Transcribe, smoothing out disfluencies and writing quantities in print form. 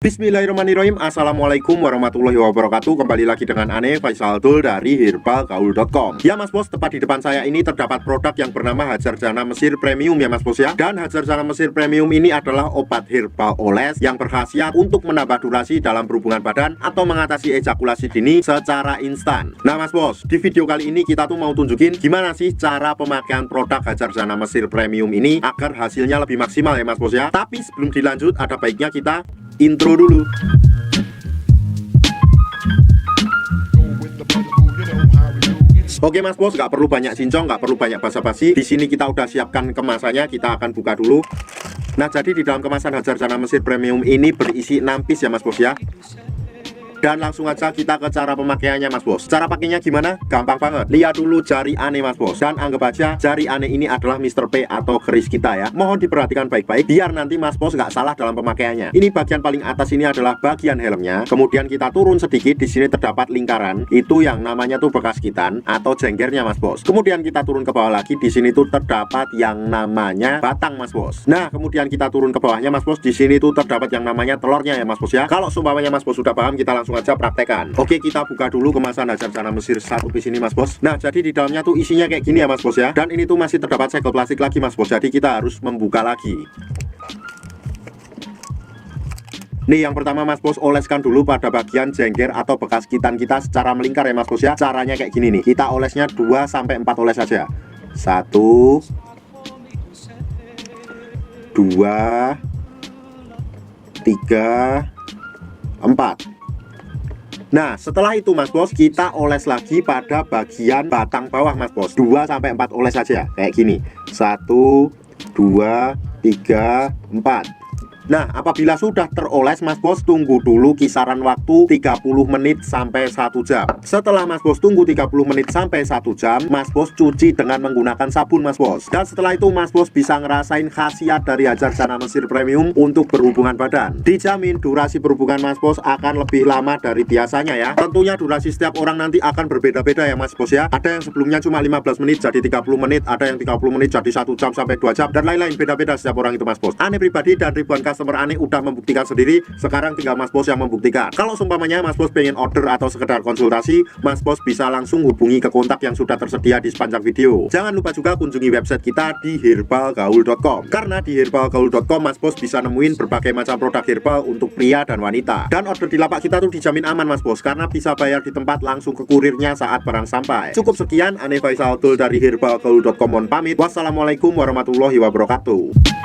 Bismillahirrahmanirrahim. Assalamualaikum warahmatullahi wabarakatuh. Kembali lagi dengan Ane Faisal Dul dari herbalgaul.com. Ya mas bos, tepat di depan saya ini terdapat produk yang bernama Hajar Jana Mesir Premium ya mas bos ya. Dan Hajar Jana Mesir Premium ini adalah obat herbal oles yang berkhasiat untuk menambah durasi dalam berhubungan badan atau mengatasi ejakulasi dini secara instan. Nah mas bos, di video kali ini kita tuh mau tunjukin gimana sih cara pemakaian produk Hajar Jana Mesir Premium ini agar hasilnya lebih maksimal ya mas bos ya. Tapi sebelum dilanjut, ada baiknya kita intro dulu. Oke mas bos, nggak perlu banyak cincong, nggak perlu banyak basa-basi. Di sini kita udah siapkan kemasannya, kita akan buka dulu. Nah jadi di dalam kemasan Hajar Jana Mesir Premium ini berisi 6 piece ya mas bos ya. Dan langsung aja kita ke cara pemakaiannya mas bos. Cara pakainya gimana? Gampang banget. Lihat dulu jari Ane mas bos. Dan anggap aja jari Ane ini adalah Mr. P atau keris kita ya. Mohon diperhatikan baik-baik biar nanti mas bos nggak salah dalam pemakaiannya. Ini bagian paling atas ini adalah bagian helmnya. Kemudian kita turun sedikit, di sini terdapat lingkaran. Itu yang namanya tuh bekas gitan atau jenggernya mas bos. Kemudian kita turun ke bawah lagi, di sini tuh terdapat yang namanya batang mas bos. Nah kemudian kita turun ke bawahnya mas bos, di sini tuh terdapat yang namanya telurnya ya mas bos ya. Kalau seumpamanya mas bos sudah paham, kita langsung aja praktekan. Oke, kita buka dulu kemasan Hajar Jana Mesir satu piece ini mas bos. Nah jadi di dalamnya tuh isinya kayak gini ya mas bos ya. Dan ini tuh masih terdapat segel plastik lagi mas bos, jadi kita harus membuka lagi. Nih yang pertama mas bos, oleskan dulu pada bagian jengger atau bekas gitan kita secara melingkar ya mas bos ya. Caranya kayak gini nih, kita olesnya 2-4 oles saja. 1 2 3 4. Nah setelah itu mas bos, kita oles lagi pada bagian batang bawah mas bos. 2-4 oles saja kayak gini. 1 2 3 4. Nah apabila sudah teroles mas bos, tunggu dulu kisaran waktu 30 menit sampai 1 jam. Setelah mas bos tunggu 30 menit sampai 1 jam, mas bos cuci dengan menggunakan sabun mas bos. Dan setelah itu mas bos bisa ngerasain khasiat dari Hajar Jana Mesir Premium untuk berhubungan badan. Dijamin durasi berhubungan mas bos akan lebih lama dari biasanya ya. Tentunya durasi setiap orang nanti akan berbeda-beda ya mas bos ya. Ada yang sebelumnya cuma 15 menit jadi 30 menit, ada yang 30 menit jadi 1 jam sampai 2 jam, dan lain-lain, beda-beda setiap orang itu mas bos. Ane pribadi dan ribuan customer Ane udah membuktikan sendiri, sekarang tinggal mas bos yang membuktikan. Kalau seumpamanya mas bos pengen order atau sekedar konsultasi, mas bos bisa langsung hubungi ke kontak yang sudah tersedia di sepanjang video. Jangan lupa juga kunjungi website kita di herbalgaul.com, karena di herbalgaul.com mas bos bisa nemuin berbagai macam produk herbal untuk pria dan wanita. Dan order di lapak kita tuh dijamin aman mas bos, karena bisa bayar di tempat langsung ke kurirnya saat barang sampai. Cukup sekian, Ane Faisal Dul dari herbalgaul.com on pamit. Wassalamualaikum warahmatullahi wabarakatuh.